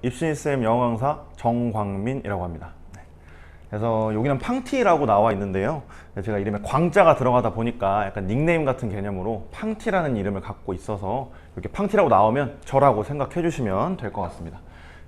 입시쌤 영어 강사 정광민이라고 합니다. 그래서 여기는 팡티라고 나와 있는데요. 제가 이름에 광자가 들어가다 보니까 약간 닉네임 같은 개념으로 팡티라는 이름을 갖고 있어서 이렇게 팡티라고 나오면 저라고 생각해 주시면 될 것 같습니다.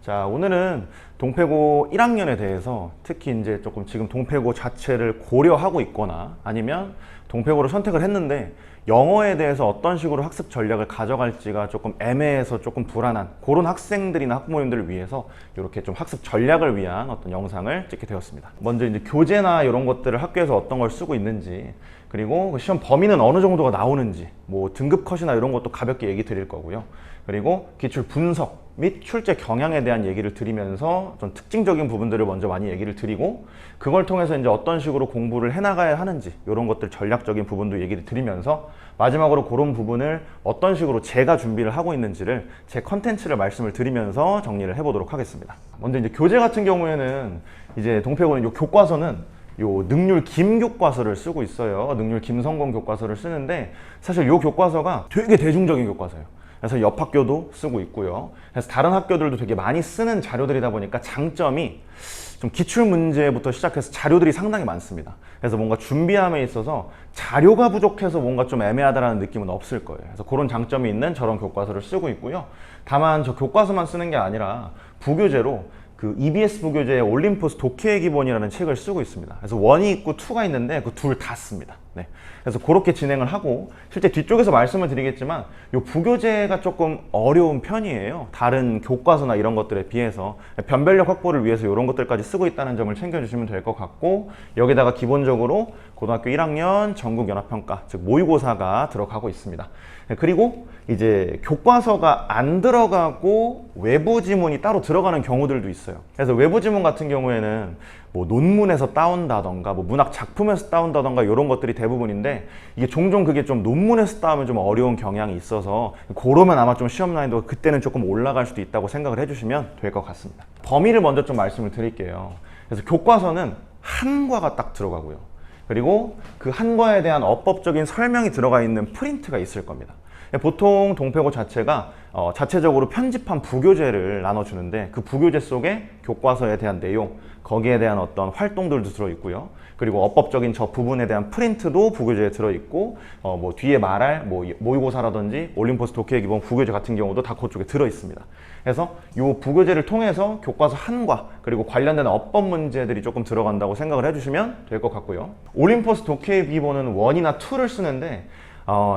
자, 오늘은 동패고 1학년에 대해서 특히 이제 조금 지금 동패고 자체를 고려하고 있거나 아니면 동패고를 선택을 했는데 영어에 대해서 어떤 식으로 학습 전략을 가져갈지가 조금 애매해서 조금 불안한 그런 학생들이나 학부모님들을 위해서 이렇게 좀 학습 전략을 위한 어떤 영상을 찍게 되었습니다. 먼저 이제 교재나 이런 것들을 학교에서 어떤 걸 쓰고 있는지, 그리고 시험 범위는 어느 정도가 나오는지, 뭐 등급 컷이나 이런 것도 가볍게 얘기 드릴 거고요. 그리고 기출 분석 및 출제 경향에 대한 얘기를 드리면서 좀 특징적인 부분들을 먼저 많이 얘기를 드리고, 그걸 통해서 이제 어떤 식으로 공부를 해나가야 하는지 이런 것들 전략적인 부분도 얘기를 드리면서 마지막으로 그런 부분을 어떤 식으로 제가 준비를 하고 있는지를 제 컨텐츠를 말씀을 드리면서 정리를 해보도록 하겠습니다. 먼저 이제 교재 같은 경우에는 이제 동패고는 요 교과서는 요 능률 김 교과서를 쓰고 있어요. 능률 김성공 교과서를 쓰는데 사실 요 교과서가 되게 대중적인 교과서예요. 그래서 옆 학교도 쓰고 있고요. 그래서 다른 학교들도 되게 많이 쓰는 자료들이다 보니까 장점이 좀 기출 문제부터 시작해서 자료들이 상당히 많습니다. 그래서 뭔가 준비함에 있어서 자료가 부족해서 뭔가 좀 애매하다라는 느낌은 없을 거예요. 그래서 그런 장점이 있는 저런 교과서를 쓰고 있고요. 다만 저 교과서만 쓰는 게 아니라 부교재로 그 EBS 부교재의 올림포스 독해의 기본이라는 책을 쓰고 있습니다. 그래서 1이 있고 2가 있는데 그 둘 다 씁니다. 네. 그래서 그렇게 진행을 하고, 실제 뒤쪽에서 말씀을 드리겠지만 이 부교재가 조금 어려운 편이에요. 다른 교과서나 이런 것들에 비해서 변별력 확보를 위해서 이런 것들까지 쓰고 있다는 점을 챙겨주시면 될 것 같고, 여기다가 기본적으로 고등학교 1학년 전국연합평가, 즉 모의고사가 들어가고 있습니다. 그리고 이제 교과서가 안 들어가고 외부 지문이 따로 들어가는 경우들도 있어요. 그래서 외부 지문 같은 경우에는 뭐 논문에서 따온다던가 뭐 문학 작품에서 따온다던가 이런 것들이 대부분인데, 이게 종종 그게 좀 논문에서 따오면 좀 어려운 경향이 있어서 그러면 아마 좀 시험 난이도가 그때는 조금 올라갈 수도 있다고 생각을 해주시면 될 것 같습니다. 범위를 먼저 좀 말씀을 드릴게요. 그래서 교과서는 한 과가 딱 들어가고요. 그리고 그 한 과에 대한 어법적인 설명이 들어가 있는 프린트가 있을 겁니다. 보통 동패고 자체가 자체적으로 편집한 부교재를 나눠주는데, 그 부교재 속에 교과서에 대한 내용, 거기에 대한 어떤 활동들도 들어있고요. 그리고 어법적인 저 부분에 대한 프린트도 부교재에 들어있고, 뭐 뒤에 말할 뭐 모의고사라든지 올림포스 독해의 기본 부교재 같은 경우도 다 그쪽에 들어있습니다. 그래서 이 부교재를 통해서 교과서 한 과, 그리고 관련된 어법 문제들이 조금 들어간다고 생각을 해주시면 될 것 같고요. 올림포스 독해의 기본은 1이나 2를 쓰는데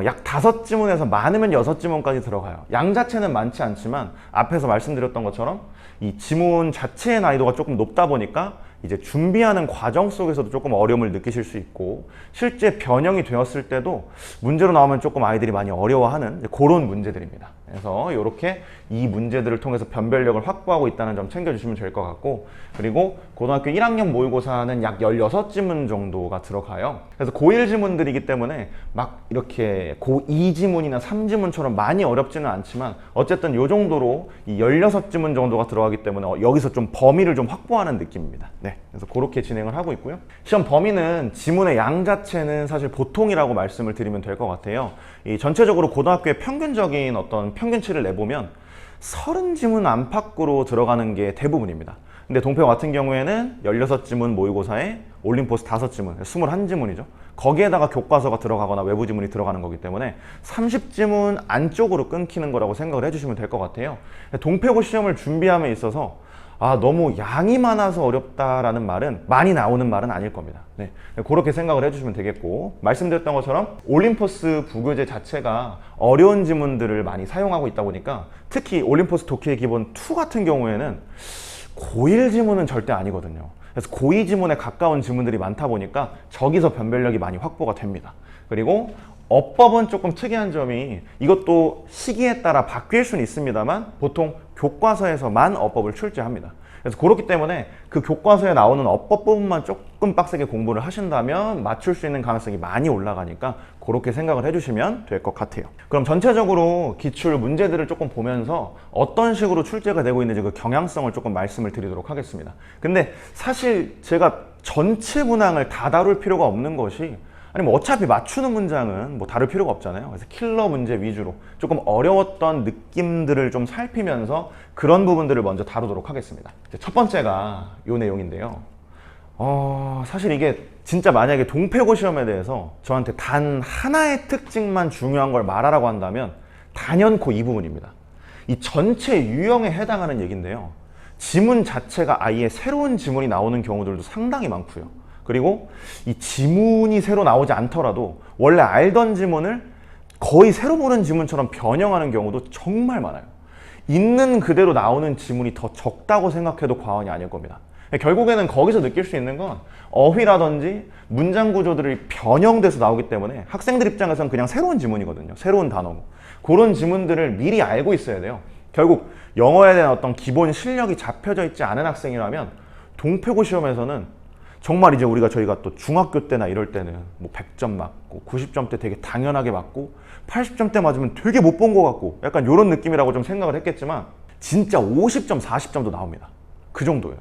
약 5지문에서 많으면 6지문까지 들어가요. 양 자체는 많지 않지만 앞에서 말씀드렸던 것처럼 이 지문 자체의 난이도가 조금 높다 보니까 이제 준비하는 과정 속에서도 조금 어려움을 느끼실 수 있고, 실제 변형이 되었을 때도 문제로 나오면 조금 아이들이 많이 어려워하는 그런 문제들입니다. 그래서 이렇게 이 문제들을 통해서 변별력을 확보하고 있다는 점 챙겨주시면 될 것 같고, 그리고 고등학교 1학년 모의고사는 약 16지문 정도가 들어가요. 그래서 고1 지문들이기 때문에 막 이렇게 고2 지문이나 3지문처럼 많이 어렵지는 않지만 어쨌든 이 정도로 이 16지문 정도가 들어가기 때문에 여기서 좀 범위를 좀 확보하는 느낌입니다. 네, 그래서 그렇게 진행을 하고 있고요. 시험 범위는 지문의 양 자체는 사실 보통이라고 말씀을 드리면 될 것 같아요. 이 전체적으로 고등학교의 평균적인 어떤 평균치를 내보면 30지문 안팎으로 들어가는 게 대부분입니다. 근데 동패고 같은 경우에는 16지문 모의고사에 올림포스 5지문, 21지문이죠. 거기에다가 교과서가 들어가거나 외부 지문이 들어가는 거기 때문에 30지문 안쪽으로 끊기는 거라고 생각을 해주시면 될 것 같아요. 동패고 시험을 준비함에 있어서 너무 양이 많아서 어렵다라는 말은, 많이 나오는 말은 아닐 겁니다. 네, 그렇게 생각을 해주시면 되겠고, 말씀드렸던 것처럼 올림포스 부교재 자체가 어려운 지문들을 많이 사용하고 있다 보니까 특히 올림포스 독해의 기본 2 같은 경우에는 고1 지문은 절대 아니거든요. 그래서 고2 지문에 가까운 지문들이 많다 보니까 저기서 변별력이 많이 확보가 됩니다. 그리고 어법은 조금 특이한 점이, 이것도 시기에 따라 바뀔 수는 있습니다만 보통 교과서에서만 어법을 출제합니다. 그래서 그렇기 때문에 그 교과서에 나오는 어법 부분만 조금 빡세게 공부를 하신다면 맞출 수 있는 가능성이 많이 올라가니까 그렇게 생각을 해주시면 될 것 같아요. 그럼 전체적으로 기출 문제들을 조금 보면서 어떤 식으로 출제가 되고 있는지 그 경향성을 조금 말씀을 드리도록 하겠습니다. 근데 사실 제가 전체 문항을 다 다룰 필요가 없는 것이, 아니 뭐 어차피 맞추는 문장은 뭐 다를 필요가 없잖아요. 그래서 킬러 문제 위주로 조금 어려웠던 느낌들을 좀 살피면서 그런 부분들을 먼저 다루도록 하겠습니다. 첫 번째가 요 내용인데요. 사실 이게 진짜 만약에 동패고 시험에 대해서 저한테 단 하나의 특징만 중요한 걸 말하라고 한다면 단연코 이 부분입니다. 이 전체 유형에 해당하는 얘기인데요. 지문 자체가 아예 새로운 지문이 나오는 경우들도 상당히 많고요. 그리고 이 지문이 새로 나오지 않더라도 원래 알던 지문을 거의 새로 보는 지문처럼 변형하는 경우도 정말 많아요. 있는 그대로 나오는 지문이 더 적다고 생각해도 과언이 아닐 겁니다. 결국에는 거기서 느낄 수 있는 건 어휘라든지 문장 구조들이 변형돼서 나오기 때문에 학생들 입장에서는 그냥 새로운 지문이거든요. 새로운 단어고. 그런 지문들을 미리 알고 있어야 돼요. 결국 영어에 대한 어떤 기본 실력이 잡혀져 있지 않은 학생이라면 동패고 시험에서는 정말 이제 저희가 또 중학교 때나 이럴 때는 뭐 100점 맞고 90점대 되게 당연하게 맞고 80점대 맞으면 되게 못 본 것 같고 약간 이런 느낌이라고 좀 생각을 했겠지만 진짜 50점, 40점도 나옵니다. 그 정도예요.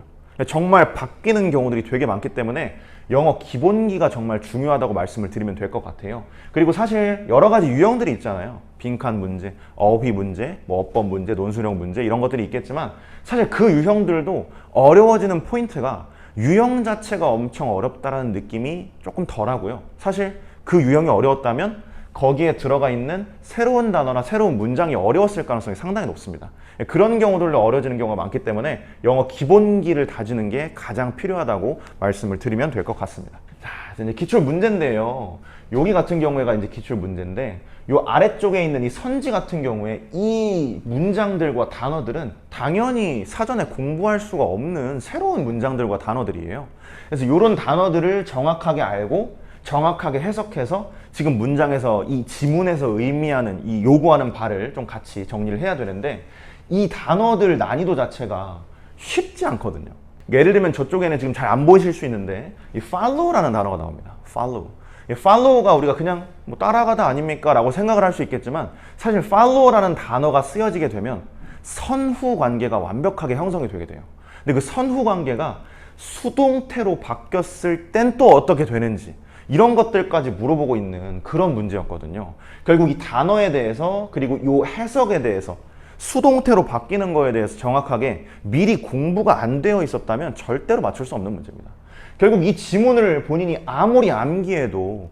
정말 바뀌는 경우들이 되게 많기 때문에 영어 기본기가 정말 중요하다고 말씀을 드리면 될 것 같아요. 그리고 사실 여러 가지 유형들이 있잖아요. 빈칸 문제, 어휘 문제, 뭐 어법 문제, 논술형 문제 이런 것들이 있겠지만 사실 그 유형들도 어려워지는 포인트가 유형 자체가 엄청 어렵다라는 느낌이 조금 덜하고요. 사실 그 유형이 어려웠다면 거기에 들어가 있는 새로운 단어나 새로운 문장이 어려웠을 가능성이 상당히 높습니다. 그런 경우들로 어려워지는 경우가 많기 때문에 영어 기본기를 다지는 게 가장 필요하다고 말씀을 드리면 될 것 같습니다. 자, 이제 기출 문제인데요. 여기 같은 경우에가 이제 기출 문제인데 이 아래쪽에 있는 이 선지 같은 경우에 이 문장들과 단어들은 당연히 사전에 공부할 수가 없는 새로운 문장들과 단어들이에요. 그래서 이런 단어들을 정확하게 알고 정확하게 해석해서 지금 문장에서 이 지문에서 의미하는 이 요구하는 바를 좀 같이 정리를 해야 되는데 이 단어들 난이도 자체가 쉽지 않거든요. 예를 들면 저쪽에는 지금 잘 안 보이실 수 있는데 이 follow라는 단어가 나옵니다. follow. 이 follow가 우리가 그냥 뭐 따라가다 아닙니까? 라고 생각을 할 수 있겠지만 사실 follow라는 단어가 쓰여지게 되면 선후 관계가 완벽하게 형성이 되게 돼요. 근데 그 선후 관계가 수동태로 바뀌었을 땐 또 어떻게 되는지 이런 것들까지 물어보고 있는 그런 문제였거든요. 결국 이 단어에 대해서 그리고 이 해석에 대해서 수동태로 바뀌는 거에 대해서 정확하게 미리 공부가 안 되어 있었다면 절대로 맞출 수 없는 문제입니다. 결국 이 지문을 본인이 아무리 암기해도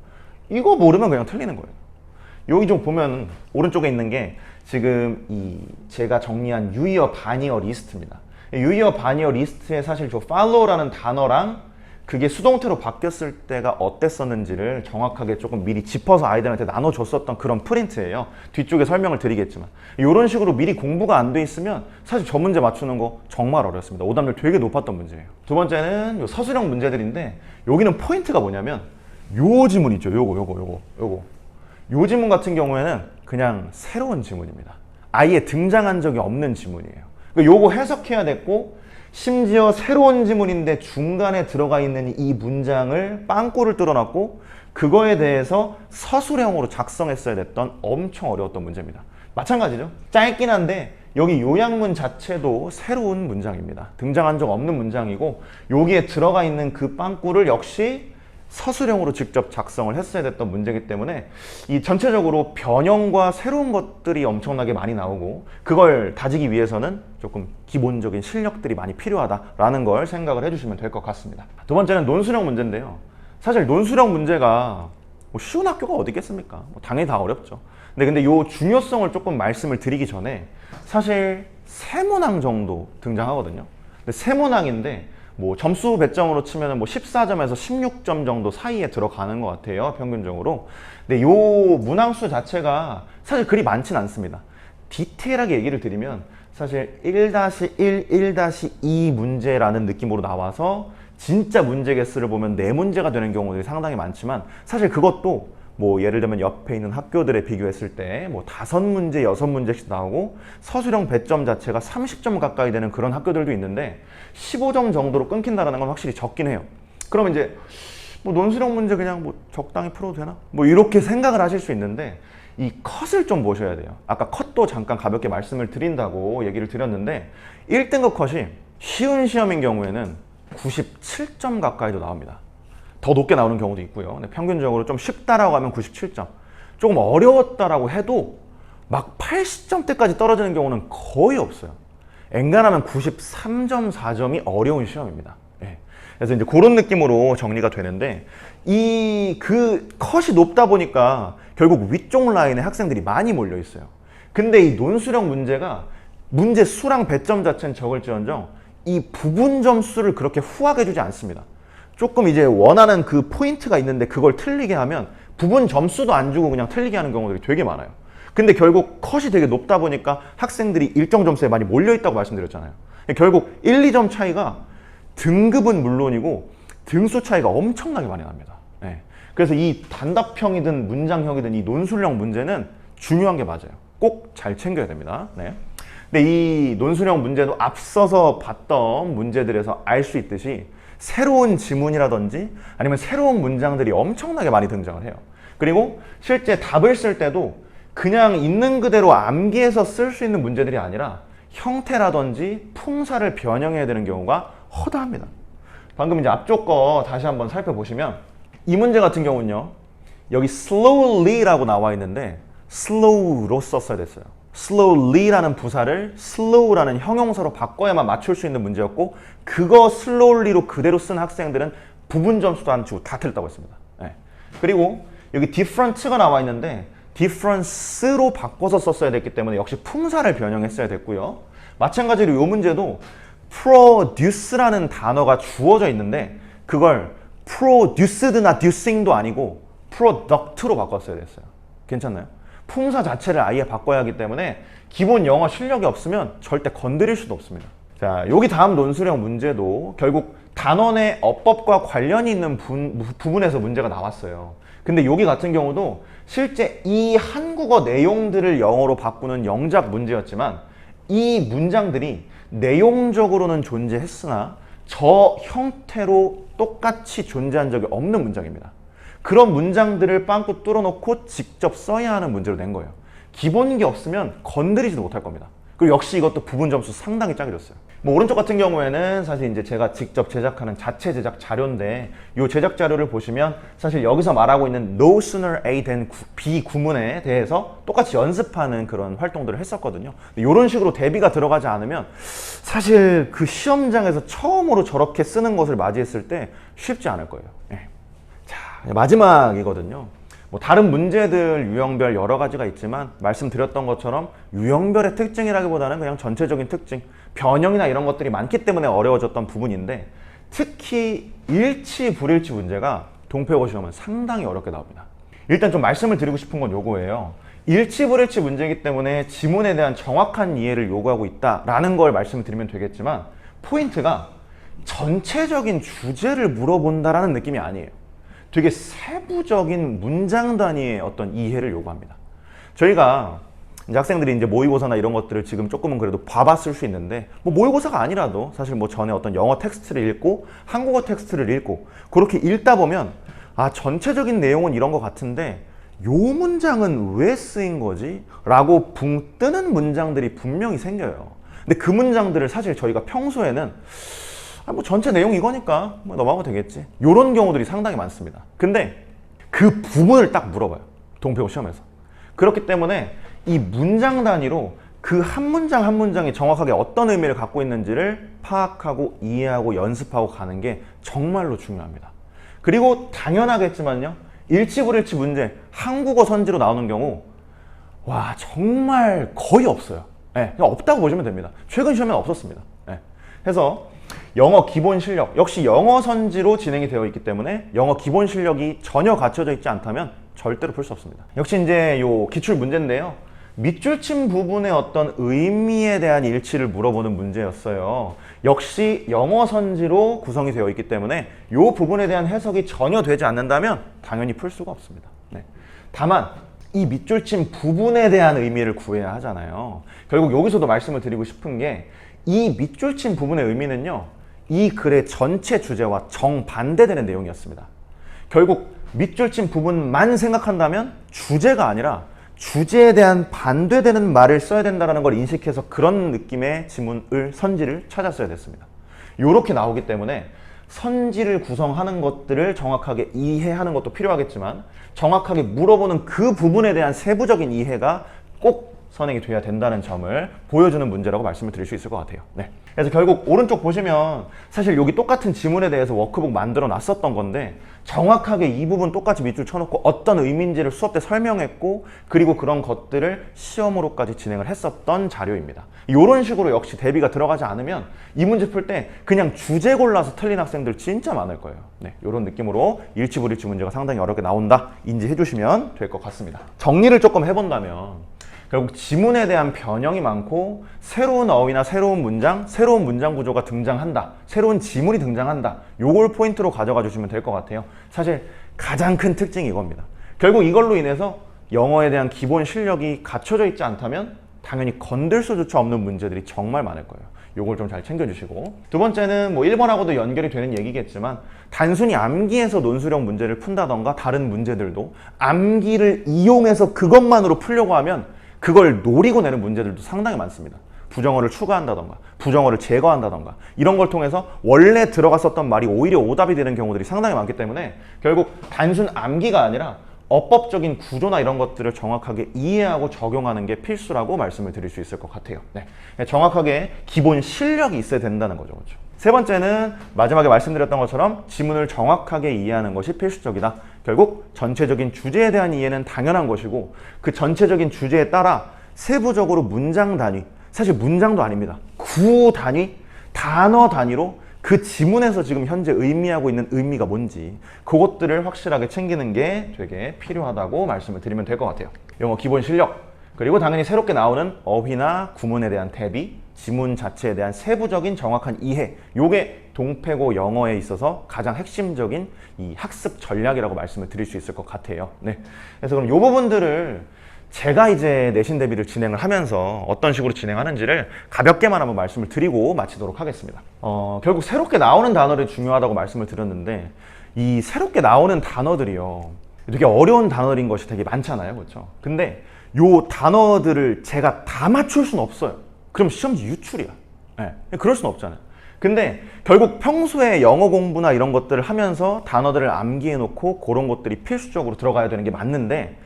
이거 모르면 그냥 틀리는 거예요. 여기 좀 보면 오른쪽에 있는 게 지금 이 제가 정리한 유의어 반의어 리스트입니다. 유의어 반의어 리스트에 사실 저 follow라는 단어랑 그게 수동태로 바뀌었을 때가 어땠었는지를 정확하게 조금 미리 짚어서 아이들한테 나눠줬었던 그런 프린트예요. 뒤쪽에 설명을 드리겠지만 이런 식으로 미리 공부가 안 돼 있으면 사실 저 문제 맞추는 거 정말 어렵습니다. 오답률 되게 높았던 문제예요. 두 번째는 요 서술형 문제들인데 여기는 포인트가 뭐냐면 요 지문 있죠. 요거 요 지문 같은 경우에는 그냥 새로운 지문입니다. 아예 등장한 적이 없는 지문이에요. 요거 해석해야 됐고 심지어 새로운 지문인데 중간에 들어가 있는 이 문장을 빵꾸를 뚫어놨고 그거에 대해서 서술형으로 작성했어야 됐던 엄청 어려웠던 문제입니다. 마찬가지죠. 짧긴 한데 여기 요약문 자체도 새로운 문장입니다. 등장한 적 없는 문장이고 여기에 들어가 있는 그 빵꾸를 역시 서술형으로 직접 작성을 했어야 됐던 문제이기 때문에 이 전체적으로 변형과 새로운 것들이 엄청나게 많이 나오고 그걸 다지기 위해서는 조금 기본적인 실력들이 많이 필요하다라는 걸 생각을 해주시면 될 것 같습니다. 두 번째는 논술형 문제인데요. 사실 논술형 문제가 뭐 쉬운 학교가 어디 있겠습니까? 뭐 당연히 다 어렵죠. 근데 요 중요성을 조금 말씀을 드리기 전에 사실 세 문항 정도 등장하거든요. 근데 세 문항인데 뭐 점수 배점으로 치면 뭐 14점에서 16점 정도 사이에 들어가는 것 같아요, 평균적으로. 근데 요 문항수 자체가 사실 그리 많진 않습니다. 디테일하게 얘기를 드리면 사실 1-1, 1-2 문제라는 느낌으로 나와서 진짜 문제 개수를 보면 4문제가 되는 경우들이 상당히 많지만 사실 그것도 뭐 예를 들면 옆에 있는 학교들에 비교했을 때 뭐 5문제, 6문제씩 나오고 서술형 배점 자체가 30점 가까이 되는 그런 학교들도 있는데 15점 정도로 끊긴다는 건 확실히 적긴 해요. 그러면 이제 뭐 논술형 문제 그냥 뭐 적당히 풀어도 되나? 뭐 이렇게 생각을 하실 수 있는데 이 컷을 좀 보셔야 돼요. 아까 컷도 잠깐 가볍게 말씀을 드린다고 얘기를 드렸는데 1등급 컷이 쉬운 시험인 경우에는 97점 가까이도 나옵니다. 더 높게 나오는 경우도 있고요. 근데 평균적으로 좀 쉽다라고 하면 97점, 조금 어려웠다라고 해도 막 80점대까지 떨어지는 경우는 거의 없어요. 엔간하면 93.4점이 어려운 시험입니다. 예. 그래서 이제 그런 느낌으로 정리가 되는데, 그 컷이 높다 보니까 결국 위쪽 라인에 학생들이 많이 몰려 있어요. 근데 이 논술형 문제가 문제 수랑 배점 자체는 적을지언정 이 부분 점수를 그렇게 후하게 주지 않습니다. 조금 이제 원하는 그 포인트가 있는데 그걸 틀리게 하면 부분 점수도 안 주고 그냥 틀리게 하는 경우들이 되게 많아요. 근데 결국 컷이 되게 높다 보니까 학생들이 일정 점수에 많이 몰려 있다고 말씀드렸잖아요. 결국 1, 2점 차이가 등급은 물론이고 등수 차이가 엄청나게 많이 납니다. 네. 그래서 이 단답형이든 문장형이든 이 논술형 문제는 중요한 게 맞아요. 꼭 잘 챙겨야 됩니다. 네. 근데 이 논술형 문제도 앞서서 봤던 문제들에서 알 수 있듯이 새로운 지문이라든지 아니면 새로운 문장들이 엄청나게 많이 등장을 해요. 그리고 실제 답을 쓸 때도 그냥 있는 그대로 암기해서 쓸 수 있는 문제들이 아니라 형태라든지 품사를 변형해야 되는 경우가 허다합니다. 방금 이제 앞쪽 거 다시 한번 살펴보시면 이 문제 같은 경우는요, 여기 slowly라고 나와 있는데 slow로 썼어야 됐어요. slowly라는 부사를 slow라는 형용사로 바꿔야만 맞출 수 있는 문제였고, 그거 slowly로 그대로 쓴 학생들은 부분 점수도 안 주고 다 틀렸다고 했습니다. 네. 그리고 여기 different가 나와 있는데 difference로 바꿔서 썼어야 됐기 때문에 역시 품사를 변형했어야 됐고요. 마찬가지로 이 문제도 produce라는 단어가 주어져 있는데 그걸 produced나 ducing도 아니고 product로 바꿨어야 됐어요. 괜찮나요? 품사 자체를 아예 바꿔야 하기 때문에 기본 영어 실력이 없으면 절대 건드릴 수도 없습니다. 자, 여기 다음 논술형 문제도 결국 단원의 어법과 관련이 있는 부분에서 문제가 나왔어요. 근데 여기 같은 경우도 실제 이 한국어 내용들을 영어로 바꾸는 영작 문제였지만 이 문장들이 내용적으로는 존재했으나 저 형태로 똑같이 존재한 적이 없는 문장입니다. 그런 문장들을 빵꾸 뚫어놓고 직접 써야 하는 문제로 낸 거예요. 기본 게 없으면 건드리지도 못할 겁니다. 그리고 역시 이것도 부분 점수 상당히 짜게 줬어요. 뭐 오른쪽 같은 경우에는 사실 이제 제가 직접 제작하는 자체 제작 자료인데, 이 제작 자료를 보시면 사실 여기서 말하고 있는 no sooner A than B 구문에 대해서 똑같이 연습하는 그런 활동들을 했었거든요. 이런 식으로 대비가 들어가지 않으면 사실 그 시험장에서 처음으로 저렇게 쓰는 것을 맞이했을 때 쉽지 않을 거예요. 네. 자, 마지막이거든요. 뭐 다른 문제들 유형별 여러 가지가 있지만 말씀드렸던 것처럼 유형별의 특징이라기보다는 그냥 전체적인 특징, 변형이나 이런 것들이 많기 때문에 어려워졌던 부분인데, 특히 일치 불일치 문제가 동표고 시험은 상당히 어렵게 나옵니다. 일단 좀 말씀을 드리고 싶은 건 요거예요. 일치 불일치 문제이기 때문에 지문에 대한 정확한 이해를 요구하고 있다라는 걸 말씀을 드리면 되겠지만, 포인트가 전체적인 주제를 물어본다라는 느낌이 아니에요. 되게 세부적인 문장 단위의 어떤 이해를 요구합니다. 저희가 이제 학생들이 이제 모의고사나 이런 것들을 지금 조금은 그래도 봐봤을 수 있는데, 뭐 모의고사가 아니라도 사실 뭐 전에 어떤 영어 텍스트를 읽고 한국어 텍스트를 읽고 그렇게 읽다 보면 아, 전체적인 내용은 이런 것 같은데 요 문장은 왜 쓰인 거지? 라고 붕 뜨는 문장들이 분명히 생겨요. 근데 그 문장들을 사실 저희가 평소에는 뭐 전체 내용 이거니까 뭐 넘어가면 되겠지, 이런 경우들이 상당히 많습니다. 근데 그 부분을 딱 물어봐요, 동표고 시험에서. 그렇기 때문에 이 문장 단위로 그 한 문장 한 문장이 정확하게 어떤 의미를 갖고 있는지를 파악하고 이해하고 연습하고 가는 게 정말로 중요합니다. 그리고 당연하겠지만요, 일치불일치 문제 한국어 선지로 나오는 경우 와, 정말 거의 없어요. 네, 그냥 없다고 보시면 됩니다. 최근 시험에는 없었습니다. 네. 해서 영어 기본 실력, 역시 영어 선지로 진행이 되어 있기 때문에 영어 기본 실력이 전혀 갖춰져 있지 않다면 절대로 풀 수 없습니다. 역시 이제 요 기출 문제인데요, 밑줄침 부분의 어떤 의미에 대한 일치를 물어보는 문제였어요. 역시 영어 선지로 구성이 되어 있기 때문에 이 부분에 대한 해석이 전혀 되지 않는다면 당연히 풀 수가 없습니다. 네. 다만 이 밑줄침 부분에 대한 의미를 구해야 하잖아요. 결국 여기서도 말씀을 드리고 싶은 게, 이 밑줄친 부분의 의미는요, 이 글의 전체 주제와 정반대되는 내용이었습니다. 결국 밑줄친 부분만 생각한다면 주제가 아니라 주제에 대한 반대되는 말을 써야 된다는 걸 인식해서 그런 느낌의 지문을 선지를 찾았어야 됐습니다. 이렇게 나오기 때문에 선지를 구성하는 것들을 정확하게 이해하는 것도 필요하겠지만 정확하게 물어보는 그 부분에 대한 세부적인 이해가 꼭 선행이 돼야 된다는 점을 보여주는 문제라고 말씀을 드릴 수 있을 것 같아요. 네. 그래서 결국 오른쪽 보시면 사실 여기 똑같은 지문에 대해서 워크북 만들어 놨었던 건데 정확하게 이 부분 똑같이 밑줄 쳐놓고 어떤 의미인지를 수업 때 설명했고 그리고 그런 것들을 시험으로까지 진행을 했었던 자료입니다. 이런 식으로 역시 대비가 들어가지 않으면 이 문제 풀 때 그냥 주제 골라서 틀린 학생들 진짜 많을 거예요. 네, 이런 느낌으로 일치 불일치 문제가 상당히 어렵게 나온다 인지해 주시면 될 것 같습니다. 정리를 조금 해본다면 결국 지문에 대한 변형이 많고 새로운 어휘나 새로운 문장 구조가 등장한다. 새로운 지문이 등장한다. 요걸 포인트로 가져가 주시면 될 것 같아요. 사실 가장 큰 특징이 이겁니다. 결국 이걸로 인해서 영어에 대한 기본 실력이 갖춰져 있지 않다면 당연히 건들 수조차 없는 문제들이 정말 많을 거예요. 요걸 좀 잘 챙겨주시고 두 번째는 뭐 1번하고도 연결이 되는 얘기겠지만 단순히 암기해서 논술형 문제를 푼다던가 다른 문제들도 암기를 이용해서 그것만으로 풀려고 하면 그걸 노리고 내는 문제들도 상당히 많습니다. 부정어를 추가한다던가 부정어를 제거한다던가 이런 걸 통해서 원래 들어갔었던 말이 오히려 오답이 되는 경우들이 상당히 많기 때문에 결국 단순 암기가 아니라 어법적인 구조나 이런 것들을 정확하게 이해하고 적용하는 게 필수라고 말씀을 드릴 수 있을 것 같아요. 네. 정확하게 기본 실력이 있어야 된다는 거죠. 그렇죠? 세 번째는 마지막에 말씀드렸던 것처럼 지문을 정확하게 이해하는 것이 필수적이다. 결국 전체적인 주제에 대한 이해는 당연한 것이고 그 전체적인 주제에 따라 세부적으로 문장 단위, 사실 문장도 아닙니다. 구 단위, 단어 단위로 그 지문에서 지금 현재 의미하고 있는 의미가 뭔지 그것들을 확실하게 챙기는 게 되게 필요하다고 말씀을 드리면 될 것 같아요. 영어 기본 실력, 그리고 당연히 새롭게 나오는 어휘나 구문에 대한 대비, 지문 자체에 대한 세부적인 정확한 이해, 요게 동패고 영어에 있어서 가장 핵심적인 이 학습 전략이라고 말씀을 드릴 수 있을 것 같아요. 네. 그래서 그럼 요 부분들을 제가 이제 내신 대비를 진행을 하면서 어떤 식으로 진행하는지를 가볍게만 한번 말씀을 드리고 마치도록 하겠습니다. 결국 새롭게 나오는 단어들이 중요하다고 말씀을 드렸는데 이 새롭게 나오는 단어들이요. 되게 어려운 단어들인 것이 되게 많잖아요. 그렇죠? 근데 요 단어들을 제가 다 맞출 수는 없어요. 그럼 시험지 유출이야. 네. 그럴 수는 없잖아요. 근데 결국 평소에 영어 공부나 이런 것들을 하면서 단어들을 암기해 놓고 그런 것들이 필수적으로 들어가야 되는 게 맞는데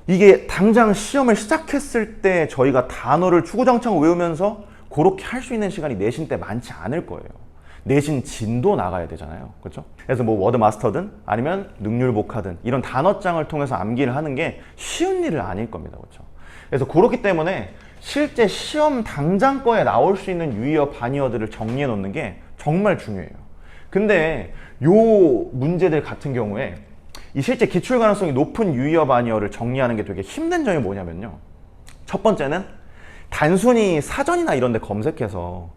이게 당장 시험을 시작했을 때 저희가 단어를 추구장창 외우면서 그렇게 할 수 있는 시간이 내신 때 많지 않을 거예요. 내신 진도 나가야 되잖아요. 그렇죠? 그래서 뭐 워드 마스터든 아니면 능률복화든 이런 단어장을 통해서 암기를 하는 게 쉬운 일은 아닐 겁니다. 그렇죠? 그래서 그렇기 때문에 실제 시험 당장 거에 나올 수 있는 유의어, 반의어들을 정리해 놓는 게 정말 중요해요. 근데 요 문제들 같은 경우에 이 실제 기출 가능성이 높은 유의어, 반의어를 정리하는 게 되게 힘든 점이 뭐냐면요. 첫 번째는 단순히 사전이나 이런 데 검색해서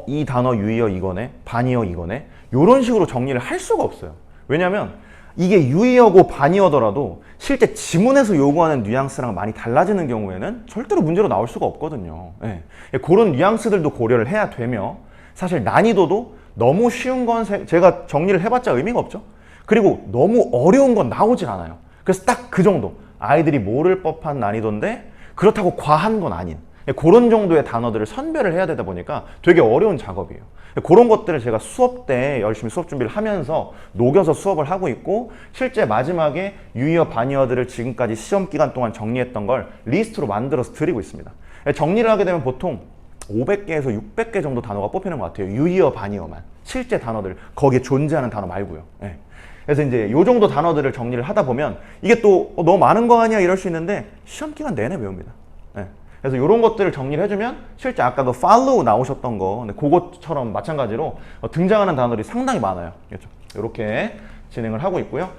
이 단어 유의어 이거네, 반의어 이거네 이런 식으로 정리를 할 수가 없어요. 왜냐하면 이게 유의어고 반의어더라도 실제 지문에서 요구하는 뉘앙스랑 많이 달라지는 경우에는 절대로 문제로 나올 수가 없거든요. 네. 그런 뉘앙스들도 고려를 해야 되며 사실 난이도도 너무 쉬운 건 제가 정리를 해봤자 의미가 없죠. 그리고 너무 어려운 건 나오질 않아요. 그래서 딱 그 정도 아이들이 모를 법한 난이도인데 그렇다고 과한 건 아닌 그런 정도의 단어들을 선별을 해야 되다 보니까 되게 어려운 작업이에요. 그런 것들을 제가 수업 때 열심히 수업 준비를 하면서 녹여서 수업을 하고 있고 실제 마지막에 유의어, 반의어들을 지금까지 시험 기간 동안 정리했던 걸 리스트로 만들어서 드리고 있습니다. 정리를 하게 되면 보통 500개에서 600개 정도 단어가 뽑히는 것 같아요. 유의어, 반의어만. 실제 단어들, 거기에 존재하는 단어 말고요. 네. 그래서 이제 요 정도 단어들을 정리를 하다 보면 이게 또 너무 많은 거 아니야 이럴 수 있는데 시험 기간 내내 배웁니다. 네. 그래서 이런 것들을 정리를 해주면 실제 아까 그 follow 나오셨던 거 그것처럼 마찬가지로 등장하는 단어들이 상당히 많아요. 그렇죠? 이렇게 진행을 하고 있고요.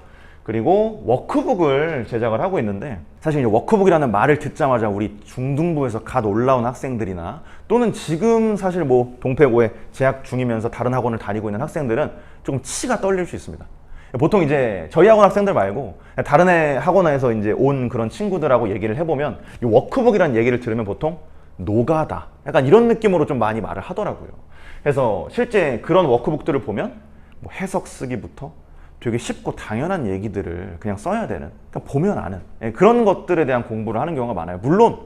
그리고 워크북을 제작을 하고 있는데 사실 이제 워크북이라는 말을 듣자마자 우리 중등부에서 갓 올라온 학생들이나 또는 지금 사실 뭐 동패고에 재학 중이면서 다른 학원을 다니고 있는 학생들은 조금 치가 떨릴 수 있습니다. 보통 이제 저희 학원 학생들 말고 다른 학원에서 이제 온 그런 친구들하고 얘기를 해보면 이 워크북이라는 얘기를 들으면 보통 노가다 약간 이런 느낌으로 좀 많이 말을 하더라고요. 그래서 실제 그런 워크북들을 보면 뭐 해석 쓰기부터 되게 쉽고 당연한 얘기들을 그냥 써야 되는 그냥 보면 아는 그런 것들에 대한 공부를 하는 경우가 많아요. 물론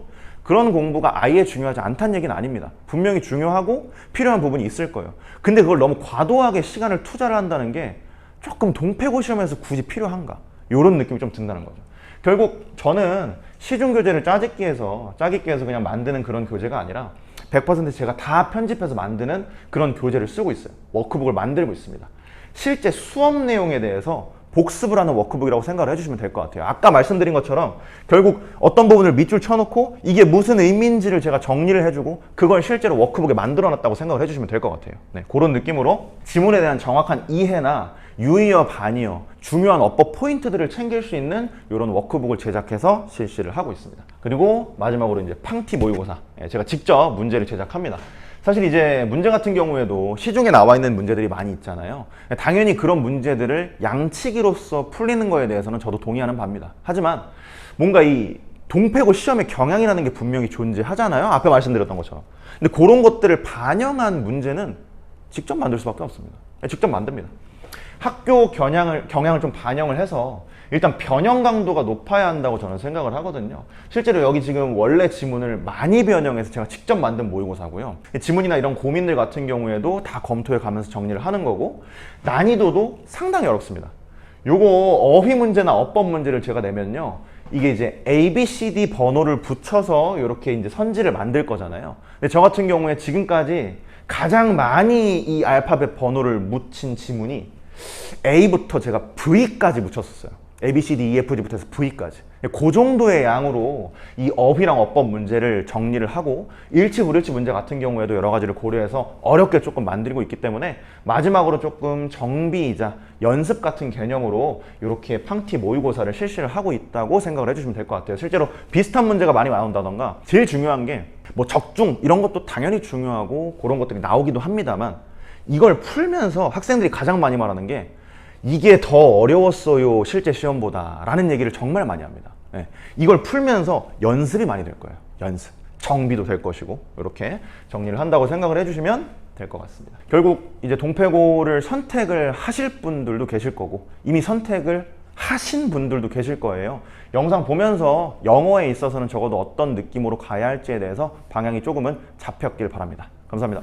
그런 공부가 아예 중요하지 않다는 얘기는 아닙니다. 분명히 중요하고 필요한 부분이 있을 거예요. 근데 그걸 너무 과도하게 시간을 투자를 한다는 게 조금 동패고 시험에서 굳이 필요한가? 이런 느낌이 좀 든다는 거죠. 결국 저는 시중 교재를 짜깁기해서 그냥 만드는 그런 교재가 아니라 100% 제가 다 편집해서 만드는 그런 교재를 쓰고 있어요. 워크북을 만들고 있습니다. 실제 수업 내용에 대해서 복습을 하는 워크북이라고 생각을 해주시면 될 것 같아요. 아까 말씀드린 것처럼 결국 어떤 부분을 밑줄 쳐놓고 이게 무슨 의미인지를 제가 정리를 해주고 그걸 실제로 워크북에 만들어놨다고 생각을 해주시면 될 것 같아요. 네, 그런 느낌으로 지문에 대한 정확한 이해나 유의어, 반의어, 중요한 어법 포인트들을 챙길 수 있는 이런 워크북을 제작해서 실시를 하고 있습니다. 그리고 마지막으로 이제 팡티 모의고사. 제가 직접 문제를 제작합니다. 사실 이제 문제 같은 경우에도 시중에 나와 있는 문제들이 많이 있잖아요. 당연히 그런 문제들을 양치기로서 풀리는 거에 대해서는 저도 동의하는 바입니다. 하지만 뭔가 이 동패고 시험의 경향이라는 게 분명히 존재하잖아요. 앞에 말씀드렸던 것처럼. 근데 그런 것들을 반영한 문제는 직접 만들 수밖에 없습니다. 직접 만듭니다. 학교 경향을 좀 반영을 해서 일단 변형 강도가 높아야 한다고 저는 생각을 하거든요. 실제로 여기 지금 원래 지문을 많이 변형해서 제가 직접 만든 모의고사고요. 지문이나 이런 고민들 같은 경우에도 다 검토해 가면서 정리를 하는 거고 난이도도 상당히 어렵습니다. 요거 어휘 문제나 어법 문제를 제가 내면요. 이게 이제 A, B, C, D 번호를 붙여서 이렇게 이제 선지를 만들 거잖아요. 근데 저 같은 경우에 지금까지 가장 많이 이 알파벳 번호를 묻힌 지문이 A부터 제가 V까지 묻혔었어요. A, B, C, D, E, F, G부터 해서 V까지. 그 정도의 양으로 이 어휘랑 어법 문제를 정리를 하고 일치, 불일치 문제 같은 경우에도 여러 가지를 고려해서 어렵게 조금 만들고 있기 때문에 마지막으로 조금 정비이자 연습 같은 개념으로 이렇게 팡티 모의고사를 실시를 하고 있다고 생각을 해주시면 될 것 같아요. 실제로 비슷한 문제가 많이 나온다던가 제일 중요한 게 뭐 적중 이런 것도 당연히 중요하고 그런 것들이 나오기도 합니다만 이걸 풀면서 학생들이 가장 많이 말하는 게 이게 더 어려웠어요 실제 시험보다 라는 얘기를 정말 많이 합니다. 네. 이걸 풀면서 연습이 많이 될 거예요. 연습, 정비도 될 것이고 이렇게 정리를 한다고 생각을 해주시면 될 것 같습니다. 결국 이제 동패고를 선택을 하실 분들도 계실 거고 이미 선택을 하신 분들도 계실 거예요. 영상 보면서 영어에 있어서는 적어도 어떤 느낌으로 가야 할지에 대해서 방향이 조금은 잡혔길 바랍니다. 감사합니다.